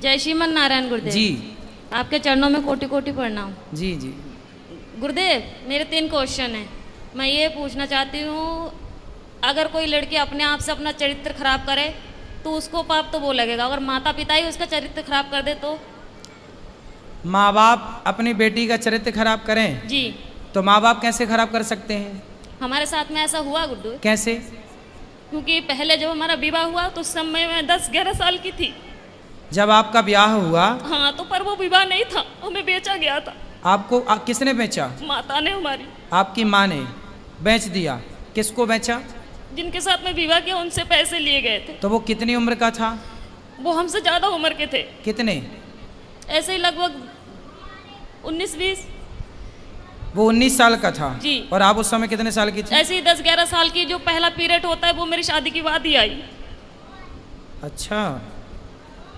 जय श्रीमन नारायण गुरुदेव जी। आपके चरणों में कोटि कोटि प्रणाम। जी जी। गुरुदेव मेरे 3 क्वेश्चन हैं। मैं ये पूछना चाहती हूँ, अगर कोई लड़की अपने आप से अपना चरित्र खराब करे तो उसको पाप तो वो लगेगा, अगर माता पिता ही उसका चरित्र खराब कर दे तो? माँ बाप अपनी बेटी का चरित्र खराब करें जी। तो माँ बाप कैसे खराब कर सकते हैं? हमारे साथ में ऐसा हुआ गुरुदेव। कैसे? क्योंकि पहले जब हमारा विवाह हुआ तो उस समय मैं 10-11 साल की थी। जब आपका ब्याह हुआ? हाँ, तो पर वो विवाह नहीं था, हमें बेचा गया था। आपको किसने बेचा? माता ने हमारी। आपकी माँ ने बेच दिया? किसको बेचा? जिनके साथ में विवाह किया उनसे पैसे लिए गए थे। तो वो कितनी उम्र का था? वो हमसे ज्यादा उम्र के थे। कितने? ऐसे ही लगभग 19-20। वो 19 साल का था। जी। और आप उस समय कितने साल की थी? ऐसे ही 10-11 साल की। जो पहला पीरियड होता है वो मेरी शादी के बाद ही आई। अच्छा,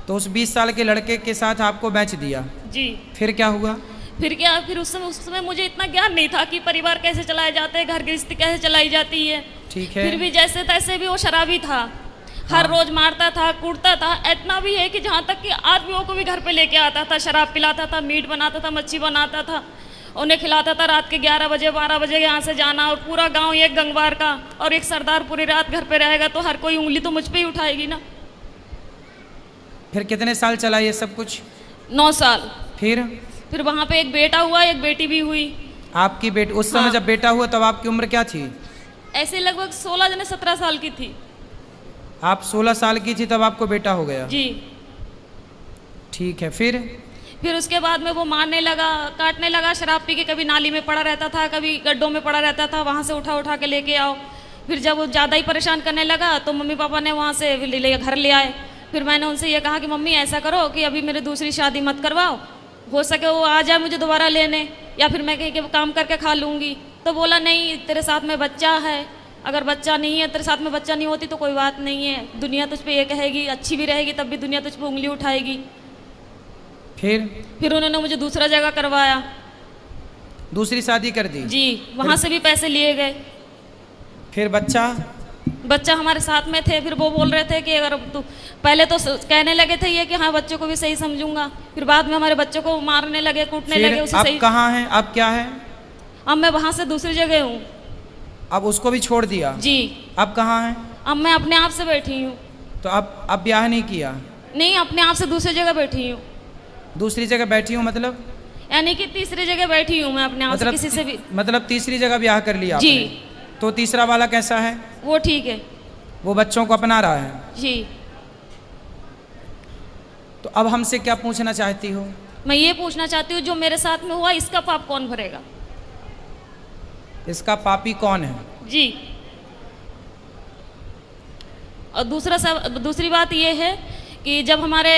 तो उस 20 साल के लड़के के साथ आपको बेच दिया? जी। फिर क्या हुआ? फिर क्या, फिर उस समय मुझे इतना ज्ञान नहीं था कि परिवार कैसे चलाए जाते हैं, घर गृहस्थी कैसे चलाई जाती है। ठीक है। फिर भी जैसे तैसे भी वो शराबी था। हर रोज मारता था, कूटता था। इतना भी है कि जहाँ तक कि आदमियों को भी घर पे लेके आता था, शराब पिलाता था, मीट बनाता था, मच्छी बनाता था, उन्हें खिलाता था। रात के 11 बजे 12 बजे यहाँ से जाना, और पूरा गांव एक गंगवार का और एक सरदार पूरी रात घर पे रहेगा तो हर कोई उंगली तो मुझ पे ही उठाएगी ना। फिर कितने साल चला ये सब कुछ? 9 साल। फिर वहाँ पे एक बेटा हुआ, एक बेटी भी हुई। आपकी बेटी उस समय हाँ। जब बेटा हुआ तब आपकी उम्र क्या थी? ऐसे लगभग 16-17 साल की थी। आप 16 साल की थी तब आपको बेटा हो गया? जी। ठीक है। फिर उसके बाद में वो मारने लगा, काटने लगा। शराब पी के कभी नाली में पड़ा रहता था, कभी गड्ढों में पड़ा रहता था, वहाँ से उठा उठा के लेके आओ। फिर जब वो ज़्यादा ही परेशान करने लगा तो मम्मी पापा ने वहाँ से घर ले आए। फिर मैंने उनसे ये कहा कि मम्मी ऐसा करो कि अभी मेरी दूसरी शादी मत करवाओ, हो सके वो आ जाए मुझे दोबारा लेने, या फिर मैं कहीं के काम करके खा लूँगी। तो बोला नहीं, तेरे साथ में बच्चा है, अगर बच्चा नहीं है, तेरे साथ में बच्चा नहीं होती तो कोई बात नहीं है, दुनिया तुझ पे ये कहेगी, अच्छी भी रहेगी तब भी दुनिया तुझ पे उंगली उठाएगी। फिर उन्होंने मुझे दूसरा जगह करवाया। दूसरी शादी कर दी? जी। वहाँ से भी पैसे लिए गए। फिर बच्चा हमारे साथ में थे। फिर वो बोल रहे थे कि अगर तू, पहले तो कहने लगे थे ये कि हाँ बच्चों को भी सही समझूंगा, फिर बाद में हमारे बच्चों को मारने लगे, कूटने लगे। उसे अब सही। कहाँ हैं? अब क्या है? अब मैं वहाँ से दूसरी जगह हूँ। अब उसको भी छोड़ दिया? जी। अब कहाँ है? अब मैं अपने आप से बैठी हूँ। तो अब ब्याह नहीं किया? नहीं, अपने आप से दूसरी जगह बैठी हूँ। दूसरी जगह बैठी हूँ मतलब? यानी कि तीसरी जगह बैठी हूँ मैं अपने आप से, किसी से भी। मतलब तीसरी जगह ब्याह कर लिया जी। आपने? तो तीसरा वाला कैसा है? वो ठीक है। वो बच्चों को अपना रहा है? जी। तो अब हमसे क्या पूछना चाहती हो? मैं ये पूछना चाहती हूँ, जो मेरे साथ में हुआ इसका पाप कौन भरेगा? इसका पापी कौन है? जी। और दूसरी बात ये है कि जब हमारे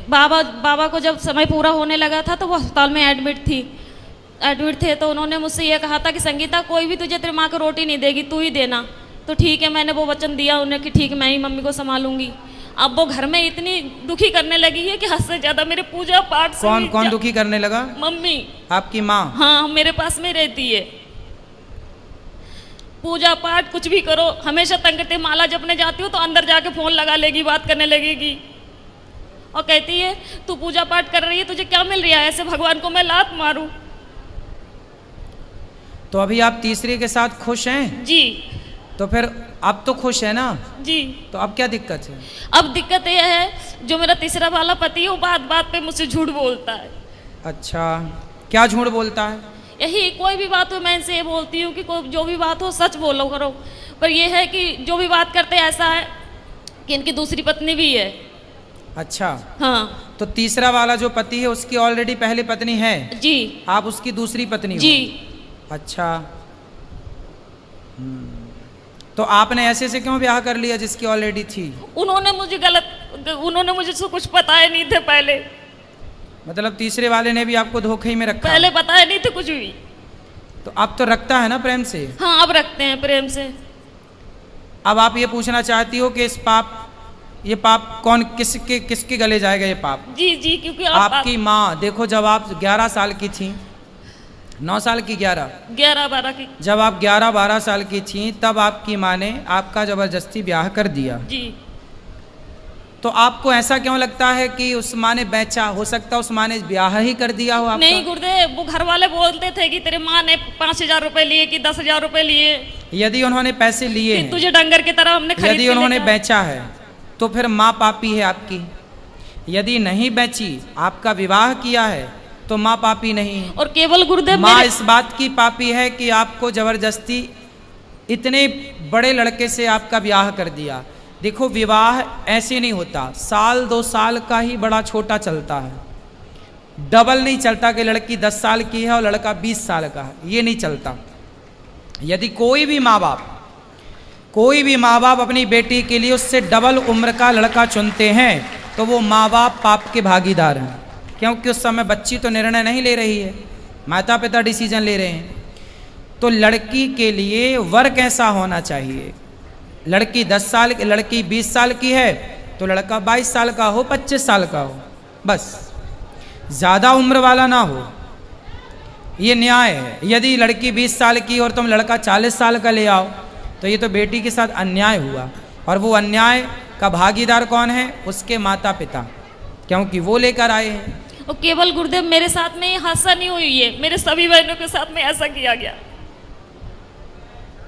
बाबा को जब समय पूरा होने लगा था तो वो अस्पताल में एडमिट थे। तो उन्होंने मुझसे ये कहा था कि संगीता, कोई भी तुझे तेरी माँ को रोटी नहीं देगी, तू ही देना। तो ठीक है, मैंने वो वचन दिया उन्हें कि ठीक, मैं ही मम्मी को संभालूंगी। अब वो घर में इतनी दुखी करने लगी है कि हद से ज्यादा मेरे पूजा पाठ से। कौन दुखी करने लगा? मम्मी। आपकी माँ? हाँ, मेरे पास में रहती है। पूजा पाठ कुछ भी करो, हमेशा तंग करते। माला जपने जाती हूँ तो अंदर जाके फोन लगा लेगी, बात करने लगेगी और कहती है तू पूजा पाठ कर रही है, तुझे क्या मिल रहा है, ऐसे भगवान को मैं लात मारूं। तो अभी आप तीसरे के साथ खुश हैं? जी। तो फिर अब तो खुश है ना? जी। तो अब क्या दिक्कत है? अब दिक्कत यह है, जो मेरा तीसरा वाला पति है वो बात बात पे मुझसे झूठ बोलता है। अच्छा, क्या झूठ बोलता है? यही, कोई भी बात हो मैं इनसे ये बोलती हूँ कि जो भी बात हो सच बोलो करो, पर यह है कि जो भी बात करते ऐसा है कि इनकी दूसरी पत्नी भी है। अच्छा। हाँ। तो तीसरा वाला जो पति है उसकी ऑलरेडी पहली पत्नी है? जी। आप उसकी दूसरी पत्नी हो? जी। अच्छा। तो आपने ऐसे से क्यों ब्याह कर लिया जिसकी ऑलरेडी थी? उन्होंने मुझे से कुछ बताए नहीं थे पहले। मतलब तीसरे वाले ने भी आपको धोखे में रखा? पहले बताए नहीं थे कुछ भी। तो अब तो रखता है ना प्रेम से? हाँ, अब रखते हैं प्रेम से। अब आप ये पूछना चाहती हो कि ये पाप कौन किसके गले जाएगा ये पाप? जी जी, क्योंकि आपकी माँ। देखो, जब आप 11 साल की थी, 9 साल की, 11-12 की, जब आप 11-12 साल की थी तब आपकी माँ ने आपका जबरदस्ती ब्याह कर दिया। जी। तो आपको ऐसा क्यों लगता है कि उस माँ ने बेचा? हो सकता है उस माँ ने ब्याह ही कर दिया हो आपका? नहीं गुरुदेव, वो घर वाले बोलते थे कि तेरे माँ ने 5,000 रुपए लिए कि 10,000 रुपए लिए, यदि उन्होंने पैसे लिए कि हैं, तुझे डंगर की तरह हमने खरीद यदि के उन्होंने लेकर- बेचा है तो फिर माँ पापी है आपकी। यदि नहीं बेची, आपका विवाह किया है, तो माँ पापी नहीं है। और केवल गुरुदेव माँ मेरे- इस बात की पापी है कि आपको जबरदस्ती इतने बड़े लड़के से आपका ब्याह कर दिया। देखो, विवाह ऐसे नहीं होता, साल 2 साल का ही बड़ा छोटा चलता है, डबल नहीं चलता कि लड़की 10 साल की है और लड़का 20 साल का है, ये नहीं चलता। यदि कोई भी माँ बाप अपनी बेटी के लिए उससे डबल उम्र का लड़का चुनते हैं तो वो माँ बाप पाप के भागीदार हैं, क्योंकि उस समय बच्ची तो निर्णय नहीं ले रही है, माता पिता डिसीजन ले रहे हैं। तो लड़की के लिए वर कैसा होना चाहिए? लड़की 10 साल की, लड़की 20 साल की है तो लड़का 22 साल का हो, 25 साल का हो, बस ज़्यादा उम्र वाला ना हो, ये न्याय है। यदि लड़की 20 साल की और तुम लड़का 40 साल का ले आओ तो ये तो बेटी के साथ अन्याय हुआ, और वो अन्याय का भागीदार कौन है? उसके माता पिता, क्योंकि वो लेकर आए हैं। और केवल गुरुदेव मेरे साथ में ये हादसा नहीं हुई है, मेरे सभी बहनों के साथ में ऐसा किया गया।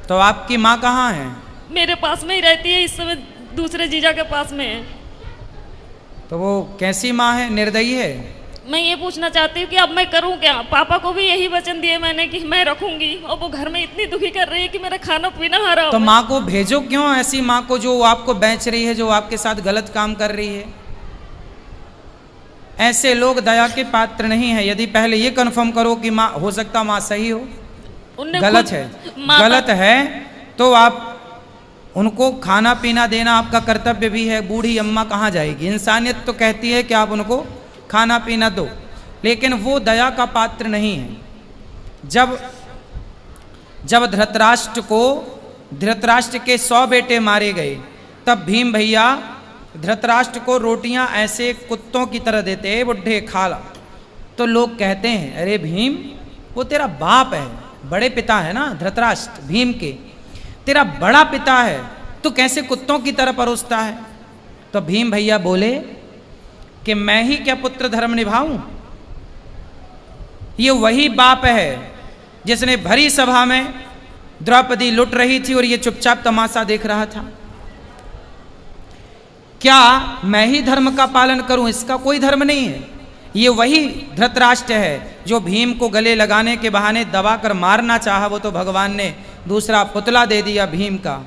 तो आपकी माँ कहाँ है? मेरे पास में ही रहती है, इस समय दूसरे जीजा के पास में है। तो वो कैसी माँ है? निर्दयी है? मैं ये पूछना चाहती हूँ कि अब मैं करूँ क्या? पापा को भी यही वचन दिए मैंने कि मैं रखूंगी, और वो घर में इतनी दुखी कर रही है कि मेरा खाना पीना हराम तो है। माँ को भेजो क्यों, ऐसी माँ को जो आपको बेच रही है, जो आपके साथ गलत काम कर रही है। ऐसे लोग दया के पात्र नहीं है। यदि पहले ये कन्फर्म करो कि माँ, हो सकता माँ सही हो, उनने गलत खुद है, माता- गलत है तो आप उनको खाना पीना देना आपका कर्तव्य भी है। बूढ़ी अम्मा कहाँ जाएगी? इंसानियत तो कहती है कि आप उनको खाना पीना दो, लेकिन वो दया का पात्र नहीं है। जब धृतराष्ट्र के 100 बेटे मारे गए, तब भीम भैया धृतराष्ट्र को रोटियां ऐसे कुत्तों की तरह देते, बुढ़े खा ला। तो लोग कहते हैं, अरे भीम, वो तेरा बाप है, बड़े पिता है ना धृतराष्ट्र, भीम के तेरा बड़ा पिता है, तो कैसे कुत्तों की तरह परोसता है? तो भीम भैया बोले कि मैं ही क्या पुत्र धर्म निभाऊं? ये वही बाप है जिसने भरी सभा में द्रौपदी लुट रही थी और ये चुपचाप तमाशा देख रहा था। क्या मैं ही धर्म का पालन करूं? इसका कोई धर्म नहीं है। ये वही धृतराष्ट्र है जो भीम को गले लगाने के बहाने दबा कर मारना चाहा, वो तो भगवान ने दूसरा पुतला दे दिया भीम का।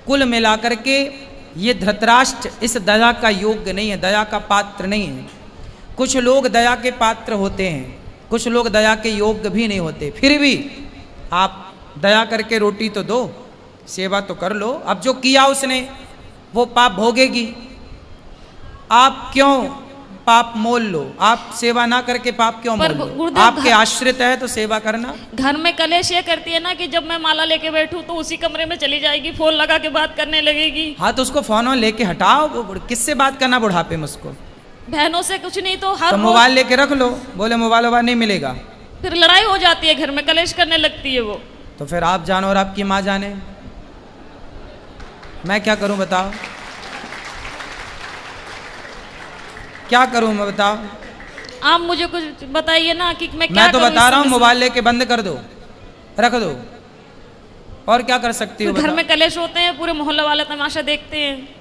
कुल मिलाकर के ये धृतराष्ट्र इस दया का योग्य नहीं है, दया का पात्र नहीं है। कुछ लोग दया के पात्र होते हैं, कुछ लोग दया के योग्य भी नहीं होते। फिर भी आप दया करके रोटी तो दो, सेवा तो कर लो। अब जो किया उसने वो पाप भोगेगी। आप क्यों पाप मोल लो? आप सेवा ना करके पाप क्यों पर मोल लो? गुरुदेव, आपके आश्रित है तो सेवा करना। घर में कलेश ये करती है ना कि जब मैं माला लेके बैठूं तो उसी कमरे में चली जाएगी, फोन लगा के बात करने लगेगी। हाँ, तो उसको फोन लेके हटाओ। किससे बात करना बुढ़ापे में उसको? बहनों से कुछ नहीं तो हर तो रोज मोबाइल लेके रख लो, बोले मोबाइल वोबाइल नहीं मिलेगा, फिर लड़ाई हो जाती है, घर में कलेश करने लगती है वो। तो फिर आप जानो और आपकी माँ जाने, मैं क्या करूं बताओ? क्या करूं मैं बताओ? आप मुझे कुछ बताइए ना कि मैं क्या मैं तो करूं बता इस रहा हूँ, समय से? मोबाइल लेके बंद कर दो, रख दो, और क्या कर सकती हो फिर घर बताओ? में कलेश होते हैं, पूरे मोहल्ले वाले तमाशा देखते हैं।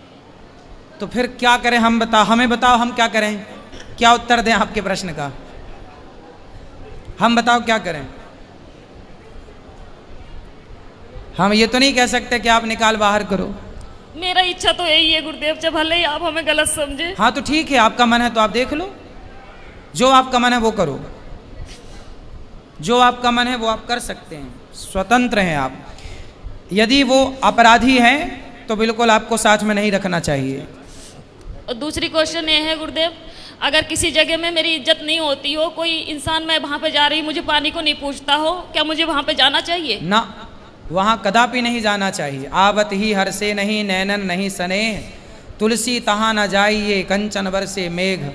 तो फिर क्या करें हम? बताओ, हमें बताओ हम क्या करें? क्या उत्तर दें आपके प्रश्न का? हम बताओ क्या करें? हम ये तो नहीं कह सकते कि आप निकाल बाहर करो। मेरा इच्छा तो यही है गुरुदेव, जब भले ही आप हमें गलत समझे। हाँ तो ठीक है, आपका मन है तो आप देख लो, जो आपका मन है वो करो, जो आपका मन है वो आप कर सकते हैं, स्वतंत्र हैं आप। यदि वो अपराधी हैं तो बिल्कुल आपको साथ में नहीं रखना चाहिए। और दूसरी क्वेश्चन ये है गुरुदेव, अगर किसी जगह में मेरी इज्जत नहीं होती हो, कोई इंसान मैं वहाँ पे जा रही मुझे पानी को नहीं पूछता हो, क्या मुझे वहाँ पे जाना चाहिए? ना, वहाँ कदापि नहीं जाना चाहिए। आवत ही हर से नहीं नैनन नहीं सने, तुलसी तहाँ न जाइए कंचन बरसे मेघ।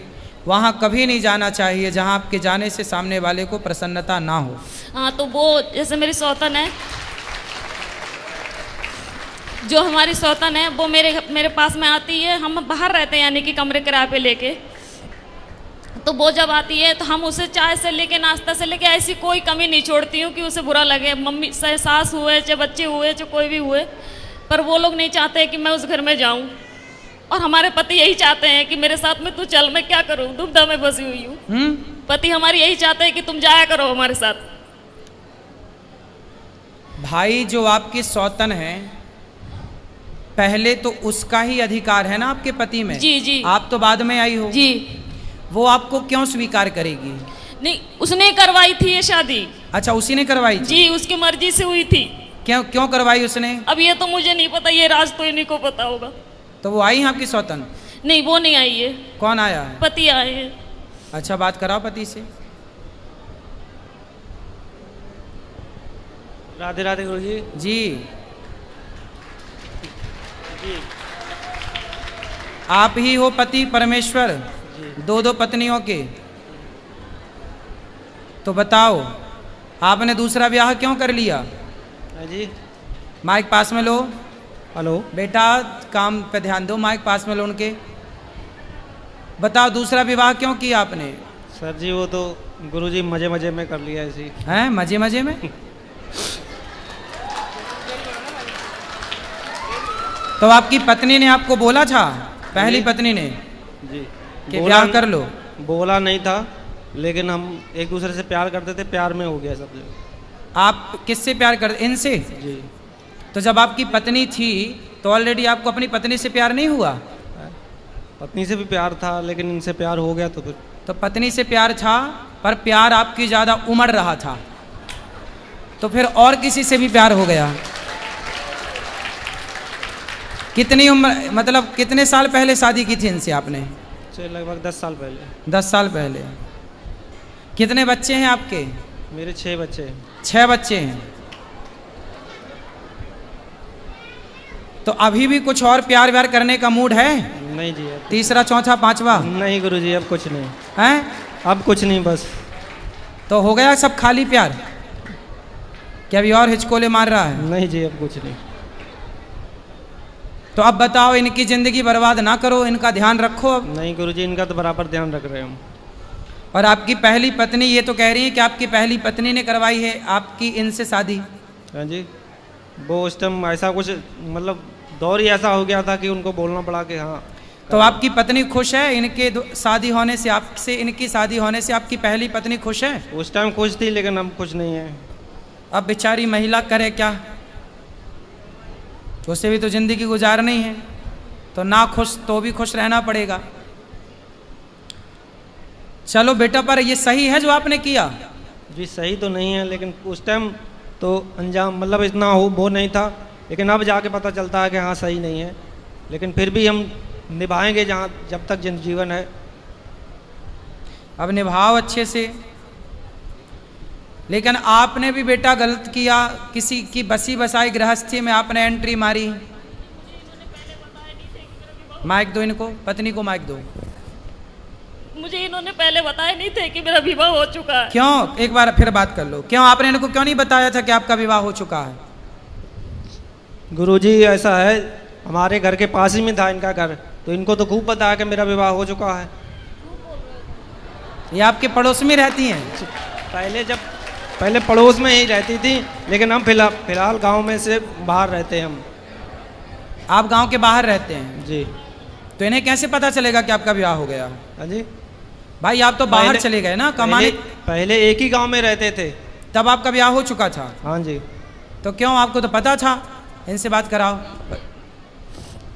वहाँ कभी नहीं जाना चाहिए जहाँ आपके जाने से सामने वाले को प्रसन्नता ना हो। हाँ, तो वो जैसे मेरी सौतन है, जो हमारी सौतन है वो मेरे पास में आती है, हम बाहर रहते हैं यानी कि कमरे किराए पे लेके, तो वो जब आती है तो हम उसे चाय से लेके नाश्ता से लेके ऐसी कोई कमी नहीं छोड़ती हूँ कि उसे बुरा लगे। मम्मी चाहे सास हुए चाहे बच्चे हुए चाहे कोई भी हुए, पर वो लोग नहीं चाहते कि मैं उस घर में जाऊँ, और हमारे पति यही चाहते हैं कि मेरे साथ में तू चल, मैं क्या करूँ, दुविधा में फंसी हुई हूँ। पति हमारी यही चाहते हैं कि तुम जाया करो हमारे साथ। भाई जो आपकी सौतन है, पहले तो उसका ही अधिकार है ना आपके पति में। जी जी। आप तो बाद में आई हो जी। वो आपको क्यों स्वीकार करेगी? नहीं, उसने करवाई थी ये शादी। अच्छा, उसी ने करवाई थी? जी, उसकी मर्जी से हुई थी। क्यों क्यों करवाई उसने? अब ये तो मुझे नहीं पता, ये राज तो इन्हीं को पता होगा। तो वो आई है आपकी सौतन? नहीं, वो नहीं आई है। कौन आया है? पति आए हैं। अच्छा, बात कराओ पति से। राधे राधे गुरु जी। जी, जी आप ही हो पति परमेश्वर, जी। दो पत्नियों के। तो बताओ, आपने दूसरा ब्याह क्यों कर लिया? हाँ जी। माइक पास में लो। हेलो। बेटा काम पे ध्यान दो, माइक पास में लो उनके। बताओ, दूसरा विवाह क्यों किया आपने? सर जी वो तो गुरु जी मजे मजे में कर लिया ऐसी। हैं, मजे मजे में? तो आपकी पत्नी ने आपको बोला था, पहली पत्नी ने, जी कि ब्याह कर लो? बोला नहीं था, लेकिन हम एक दूसरे से प्यार करते थे, प्यार में हो गया सब जगह। आप किससे प्यार करते? इनसे? जी। तो जब आपकी पत्नी थी तो ऑलरेडी आपको अपनी पत्नी से प्यार नहीं हुआ? पत्नी से भी प्यार था, लेकिन इनसे प्यार हो गया तो फिर। तो पत्नी से प्यार था, पर प्यार आपकी ज़्यादा उमड़ रहा था, तो फिर और किसी से भी प्यार हो गया। कितनी उम्र, मतलब कितने साल पहले शादी की थी इनसे आपने? लगभग 10 साल पहले। 10 साल पहले। कितने बच्चे हैं आपके? मेरे 6 बच्चे हैं। 6 बच्चे हैं। तो अभी भी कुछ और प्यार व्यार करने का मूड है? नहीं जी। अब तीसरा चौथा पांचवा? नहीं गुरु जी, अब कुछ नहीं हैं? अब कुछ नहीं, बस। तो हो गया सब खाली प्यार? क्या अभी और हिचकोले मार रहा है? नहीं जी, अब कुछ नहीं। तो अब बताओ, इनकी जिंदगी बर्बाद ना करो, इनका ध्यान रखो अब। नहीं गुरु जी, इनका तो बराबर ध्यान रख रहे हैं हम। और आपकी पहली पत्नी ये तो कह रही है कि आपकी पहली पत्नी ने करवाई है आपकी इनसे शादी? हाँ जी। वो उस टाइम ऐसा कुछ, मतलब दौर ही ऐसा हो गया था कि उनको बोलना पड़ा कि हाँ। तो आपकी पत्नी खुश है इनके शादी होने से, आपसे इनकी शादी होने से आपकी पहली पत्नी खुश है? उस टाइम खुश थी, लेकिन अब खुश नहीं है। अब बेचारी महिला करे क्या, उसे भी तो जिंदगी गुजारनी है, तो ना खुश तो भी खुश रहना पड़ेगा। चलो बेटा, पर ये सही है जो आपने किया? जी सही तो नहीं है, लेकिन उस टाइम तो अंजाम मतलब इतना हो वो नहीं था, लेकिन अब जाके पता चलता है कि हाँ सही नहीं है, लेकिन फिर भी हम निभाएंगे जहाँ जब तक जीवन है। अब निभाओ अच्छे से। लेकिन आपने भी बेटा गलत किया, किसी की बसी बसाई गृहस्थी में आपने एंट्री मारी। माइक दो इनको, पत्नी को माइक दो। मुझे इन्होंने पहले बताया नहीं थे कि मेरा विवाह हो चुका है। क्यों? एक बार फिर बात कर लो, क्यों आपने इनको क्यों नहीं बताया था कि आपका विवाह हो चुका है? गुरुजी ऐसा है, हमारे घर के पास ही में था इनका घर, तो इनको तो खूब पता है कि मेरा विवाह हो चुका है। ये आपके पड़ोस में रहती हैं? पहले पड़ोस में ही रहती थी, लेकिन हम फिलहाल गांव में से बाहर रहते हैं हम। आप गांव के बाहर रहते हैं? जी। तो इन्हें कैसे पता चलेगा कि आपका विवाह हो गया? हाँ जी। भाई आप तो बाहर चले गए ना कमाने। पहले एक ही गांव में रहते थे, तब आपका ब्याह हो चुका था? हाँ जी। तो क्यों, आपको तो पता था? इनसे बात कराओ।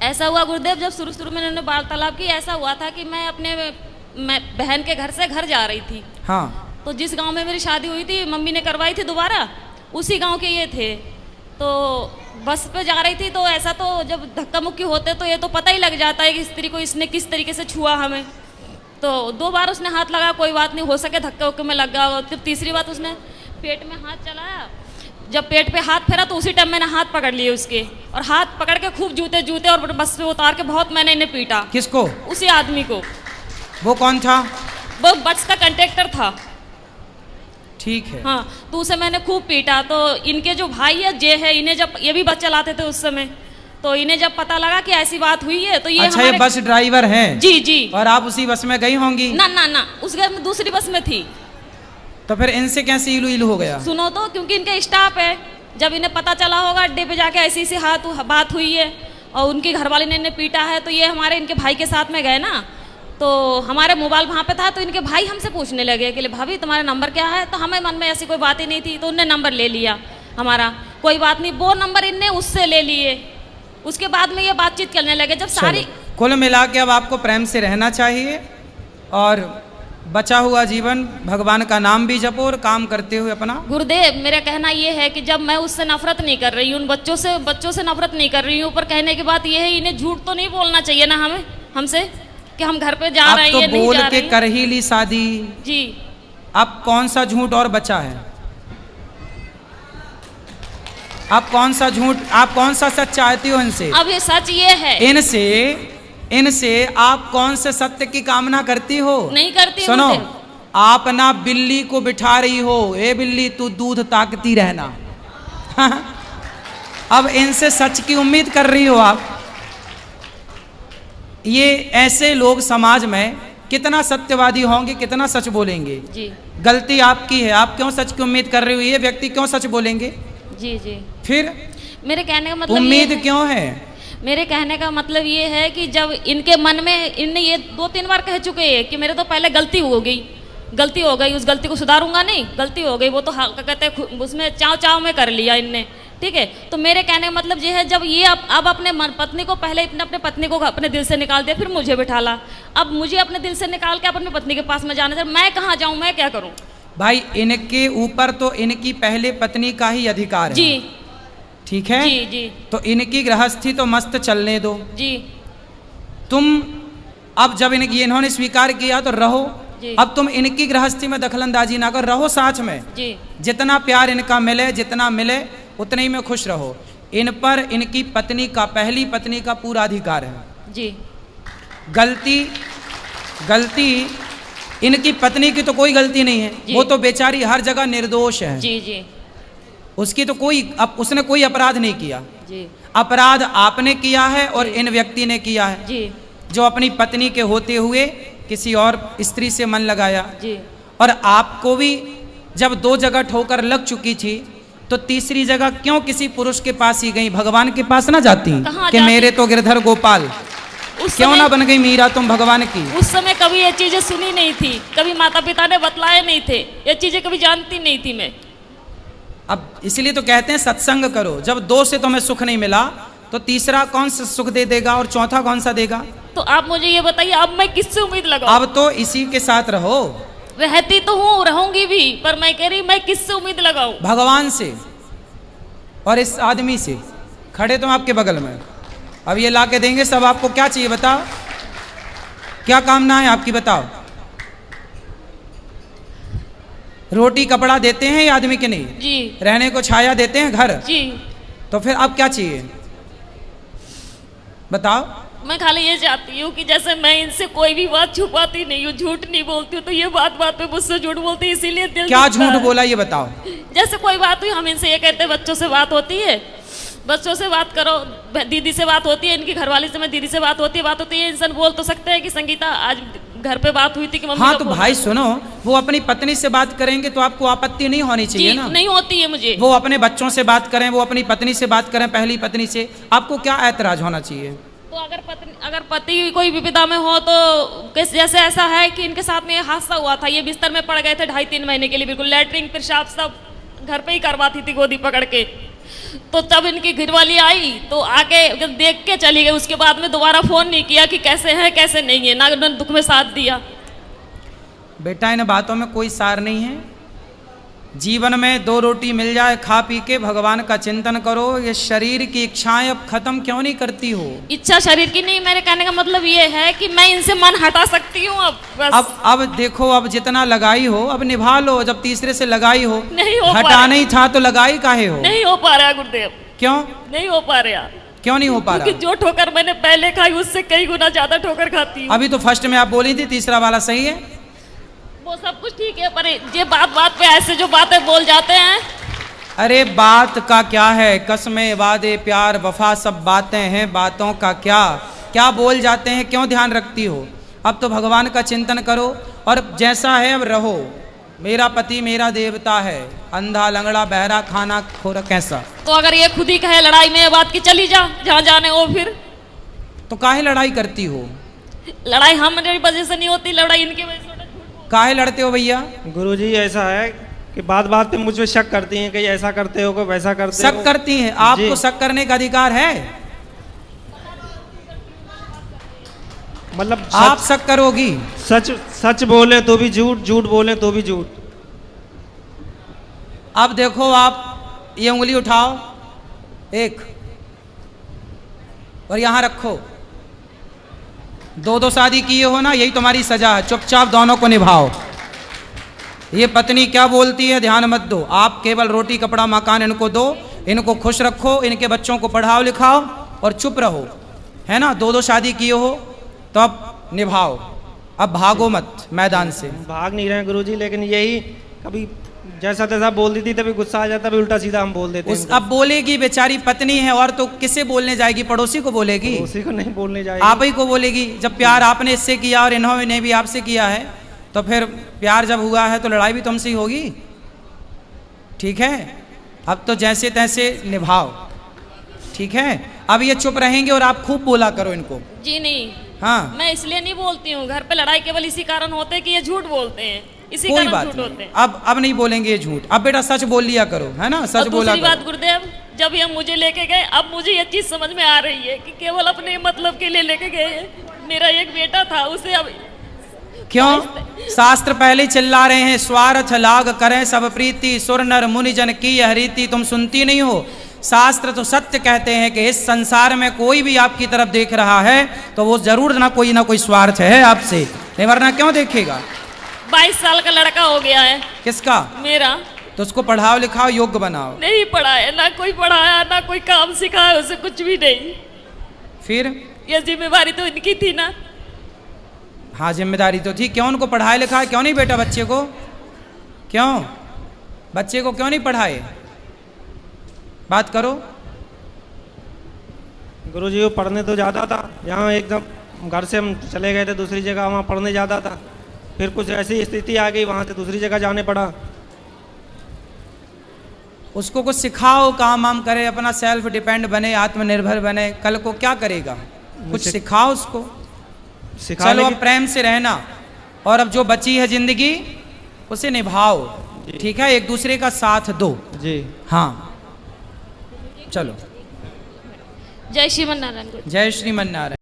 ऐसा हुआ गुरुदेव, जब शुरू शुरू में इन्होंने वार्तालाप की, ऐसा हुआ था कि मैं बहन के घर से घर जा रही थी। हाँ। तो जिस गांव में मेरी शादी हुई थी, मम्मी ने करवाई थी दोबारा, उसी गांव के ये थे। तो बस पे जा रही थी, तो ऐसा तो जब धक्का मुक्की होते तो ये तो पता ही लग जाता है कि स्त्री को इसने किस तरीके से छुआ हमें। तो 2 बार उसने हाथ लगाया, कोई बात नहीं, हो सके धक्के उक्के में लग गया। जब तीसरी बार उसने पेट में हाथ चलाया, जब पेट पे हाथ फेरा तो उसी टाइम मैंने हाथ पकड़ लिए उसके, और हाथ पकड़ के खूब जूते और बस पे उतार के बहुत मैंने इन्हें पीटा। किसको? उसी आदमी को। वो कौन था? वो बस का कंडक्टर था। ठीक है। हाँ, तो उसे मैंने खूब पीटा। तो इनके जो भाई है जे है, इन्हें जब ये भी बस चलाते थे उस समय, तो इन्हें जब पता लगा कि ऐसी बात हुई है तो ये अच्छा, ये बस ड्राइवर हैं? जी जी। और आप उसी बस में गई होंगी? ना ना ना, उस घर में दूसरी बस में थी। तो फिर इनसे कैसे इलू इलू हो गया? सुनो तो, क्योंकि इनके स्टाफ है, जब इन्हें पता चला होगा अड्डे पे जाके ऐसी ऐसी बात हुई है और उनकी घरवाली ने इन्हें पीटा है, तो ये हमारे इनके भाई के साथ में गए ना, तो हमारे मोबाइल वहाँ पे था, तो इनके भाई हमसे पूछने लगे कि भाभी तुम्हारा नंबर क्या है, तो हमें मन में ऐसी कोई बात ही नहीं थी, तो उनने नंबर ले लिया हमारा। कोई बात नहीं, वो नंबर इनने उससे ले लिए। उसके बाद में ये बातचीत करने लगे जब सारी। कुल मिला के अब आपको प्रेम से रहना चाहिए और बचा हुआ जीवन भगवान का नाम भी जपो और काम करते हुए अपना। गुरुदेव, मेरा कहना ये है कि जब मैं उससे नफरत नहीं कर रही हूँ, उन बच्चों से नफरत नहीं कर रही हूँ, पर कहने की बात ये है इन्हें झूठ तो नहीं बोलना चाहिए ना हमसे कि हम घर पे जा रहे हैं, तो बोल के कर ही ली शादी जी। अब कौन सा झूठ और बचा है? आप कौन सा झूठ, आप कौन सा सच चाहती हो इनसे? अब ये सच ये है, इनसे आप कौन से सत्य की कामना करती हो? नहीं करती। सुनो, आप ना बिल्ली को बिठा रही हो, ए बिल्ली तू दूध ताकती रहना। अब इनसे सच की उम्मीद कर रही हो आप। ये ऐसे लोग समाज में कितना सत्यवादी होंगे, कितना सच बोलेंगे जी। गलती आपकी है, आप क्यों सच की उम्मीद कर रही हो? ये व्यक्ति क्यों सच बोलेंगे? जी जी। फिर मेरे कहने का मतलब उम्मीद क्यों है? मेरे कहने का मतलब ये है कि जब इनके मन में, इनने ये 2-3 बार कह चुके हैं कि मेरे तो पहले गलती हो गई, उस गलती को सुधारूंगा नहीं, गलती हो गई, वो तो कहते हैं उसमें चाव में कर लिया इनने, ठीक है। तो मेरे कहने का मतलब ये है, जब ये अब अपने पत्नी को, पहले अपने पत्नी को अपने दिल से निकाल दिया, फिर मुझे बिठाला, अब मुझे अपने दिल से निकाल के अपनी पत्नी के पास में जाना चाहिए, मैं कहाँ जाऊँ, मैं क्या करूँ? भाई इनके ऊपर तो इनकी पहले पत्नी का ही अधिकार है जी, ठीक है जी जी। तो इनकी गृहस्थी तो मस्त चलने दो जी। तुम अब जब इन्होंने स्वीकार किया तो रहो, अब तुम इनकी गृहस्थी में दखलंदाजी ना करो, रहो साथ में जी। जितना प्यार इनका मिले, जितना मिले उतने ही में खुश रहो। इन पर इनकी पत्नी का, पहली पत्नी का पूरा अधिकार है जी। गलती इनकी पत्नी की तो कोई गलती नहीं है, वो तो बेचारी हर जगह निर्दोष है जी जी। उसकी तो उसने कोई अपराध नहीं किया जी। अपराध आपने किया है और इन व्यक्ति ने किया है जी, जो अपनी पत्नी के होते हुए किसी और स्त्री से मन लगाया जी। और आपको भी जब 2 जगह ठोकर लग चुकी थी तो तीसरी जगह क्यों किसी पुरुष के पास ही गई? भगवान के पास ना जाती कि मेरे तो गिरधर गोपाल, क्यों ना बन गई मीरा तुम भगवान की? उस समय कभी ये चीजें सुनी नहीं थी, कभी माता पिता ने बतलाए नहीं थे, ये चीजें कभी जानती नहीं थी मैं। अब इसलिए तो कहते हैं सत्संग करो। जब 2 से तुम्हें सुख नहीं मिला तो तीसरा कौन सा सुख दे देगा और चौथा कौन सा देगा? तो आप मुझे ये बताइए, अब मैं किससे उम्मीद लगाऊं? अब तो इसी के साथ रहो। रहती तो हूँ, रहूंगी भी, पर मैं कह रही मैं किससे उम्मीद लगाऊं? भगवान से और इस आदमी से, खड़े तुम आपके बगल में। अब ये ला के देंगे सब। आपको क्या चाहिए बताओ, क्या कामना है आपकी बताओ? रोटी कपड़ा देते हैं ये आदमी के नहीं जी, रहने को छाया देते हैं घर जी, तो फिर अब क्या चाहिए बताओ? मैं खाली ये चाहती हूँ कि जैसे मैं इनसे कोई भी बात छुपाती नहीं हूँ, झूठ नहीं बोलती हूँ, तो ये बात पे मुझसे झूठ बोलती है, इसीलिए दिल क्या झूठ बोला ये बताओ? जैसे कोई बात हुई, हम इनसे ये कहते हैं बच्चों से बात होती है, बच्चों से बात करो, दीदी से बात होती है, इनकी घरवाली से मैं दीदी से बात होती है, इंसान बोल तो सकते हैं कि संगीता आज घर पे बात हुई थी कि मम्मी। हाँ तो भाई सुनो, वो अपनी पत्नी से बात करेंगे तो आपको आपत्ति नहीं होनी चाहिए ना? नहीं होती है मुझे। वो अपने बच्चों से बात करें, वो अपनी पत्नी से बात करें, पहली पत्नी से, आपको क्या ऐतराज होना चाहिए? तो अगर पति कोई विपदा में हो तो जैसे ऐसा है कि इनके साथ में हादसा हुआ था, ये बिस्तर में पड़ गए थे 2.5-3 महीने के लिए, बिल्कुल लैट्रिन पेशाब सब घर पे ही करवाती थी गोदी पकड़ के। तो तब इनकी घरवाली आई तो आके जब देख के चली गई, उसके बाद में दोबारा फोन नहीं किया कि कैसे है कैसे नहीं है, ना उन्होंने दुख में साथ दिया। बेटा इन बातों में कोई सार नहीं है। जीवन में 2 रोटी मिल जाए, खा पी के भगवान का चिंतन करो। ये शरीर की इच्छाएं अब खत्म क्यों नहीं करती हो? इच्छा शरीर की नहीं, मेरे कहने का मतलब ये है कि मैं इनसे मन हटा सकती हूँ अब बस। अब देखो, अब जितना लगाई हो अब निभा लो। जब तीसरे से लगाई हो, नहीं हो हटाना ही था तो लगाई काहे हो? नहीं हो पा रहा गुरुदेव। क्यों नहीं हो पा रहा? क्यों नहीं हो पा रहा? क्योंकि जो ठोकर मैंने पहले खाई उससे कई गुना ज्यादा ठोकर खाती हूँ। अभी तो फर्स्ट में आप बोली थी तीसरा वाला सही है, वो सब कुछ ठीक है, पर ये बात पे ऐसे जो बातें बोल जाते हैं, अरे बात का क्या है, कसमें वादे प्यार वफा सब बातें हैं, बातों का क्या क्या बोल जाते हैं, क्यों ध्यान रखती हो। अब तो भगवान का चिंतन करो और जैसा है अब रहो। मेरा पति मेरा देवता है, अंधा लंगड़ा बहरा खाना खोरा कैसा। तो अगर ये खुद ही कहे लड़ाई में ये बात की चली जा जहाँ जाने हो, फिर तो काहे लड़ाई करती हो। लड़ाई हमारी वजह से नहीं होती, लड़ाई इनकी वजह से होती है। काहे लड़ते हो भैया। गुरुजी ऐसा है कि बात बात पे मुझ पे शक करती हैं कि ऐसा करते हो, कोई वैसा करते हो। शक करती हैं, आपको शक करने का अधिकार है। मतलब आप शक करोगी। सच सच बोले तो भी झूठ, झूठ बोले तो भी झूठ। अब देखो आप ये उंगली उठाओ एक और यहां रखो। दो दो शादी किए हो ना, यही तुम्हारी सजा है। चुपचाप दोनों को निभाओ। ये पत्नी क्या बोलती है ध्यान मत दो। आप केवल रोटी कपड़ा मकान इनको दो, इनको खुश रखो, इनके बच्चों को पढ़ाओ लिखाओ और चुप रहो, है ना। दो दो शादी किए हो तो अब निभाओ, अब भागो मत मैदान से। भाग नहीं रहे गुरुजी, लेकिन यही कभी जैसा तैसा बोल देती तभी गुस्सा आ जाता, भी उल्टा सीधा हम बोल देते हैं। अब बोलेगी, बेचारी पत्नी है और तो किसे बोलने जाएगी, पड़ोसी को बोलेगी, उसी को नहीं बोलने जाएगी, आप ही को बोलेगी। जब प्यार आपने इससे किया और इन्होंने भी आपसे किया है, तो फिर प्यार जब हुआ है तो लड़ाई भी तुमसे ही होगी। ठीक है, अब तो जैसे तैसे निभाओ, ठीक है। अब ये चुप रहेंगे और आप खूब बोला करो इनको। जी नहीं, हाँ, मैं इसलिए नहीं बोलती हूँ। घर पे लड़ाई केवल इसी कारण होते हैं कि ये झूठ बोलते हैं, इसी कोई कारण बात झूठ नहीं। होते हैं। अब नहीं बोलेंगे ये झूठ। अब बेटा सच बोल लिया करो, है ना, और सच बोला दूसरी बात करो। गुरुदेव, जब ये मुझे लेके गए, अब मुझे ये चीज समझ में आ रही है कि केवल अपने मतलब के लिए लेके गए। मेरा एक बेटा था, उसे अब क्यों शास्त्र पहले चिल्ला रहे हैं, स्वार्थ लाग करें सब प्रीति, सुर नर मुनि जन की हरीति। तुम सुनती नहीं हो। शास्त्र तो सत्य कहते हैं कि इस संसार में कोई भी आपकी तरफ देख रहा है तो वो जरूर ना कोई स्वार्थ है आपसे, नहीं वरना क्यों देखेगा। 22 साल का लड़का हो गया है। किसका। मेरा। तो उसको पढ़ाओ लिखाओ, योग्य बनाओ। नहीं पढ़ाया, ना कोई पढ़ाया, ना कोई काम सिखाया, उसे कुछ भी नहीं। फिर ये जिम्मेवारी तो इनकी थी ना। हाँ जिम्मेदारी तो थी। क्यों उनको पढ़ाया लिखाया क्यों नहीं बेटा बच्चे को, क्यों बच्चे को क्यों नहीं पढ़ाए, बात करो। गुरुजी वो पढ़ने तो जाता था, यहाँ एकदम घर से हम चले गए थे दूसरी जगह, वहाँ पढ़ने जाता था। फिर कुछ ऐसी स्थिति आ गई, वहाँ से दूसरी जगह जाने पड़ा। उसको कुछ सिखाओ, काम वाम करे, अपना सेल्फ डिपेंड बने, आत्मनिर्भर बने। कल को क्या करेगा, कुछ सिखाओ उसको। चलो अब प्रेम से रहना और अब जो बची है जिंदगी उसे निभाओ, ठीक है, एक दूसरे का साथ दो जी। हाँ चलो। जय श्रीमन नारायण। जय श्रीमन नारायण।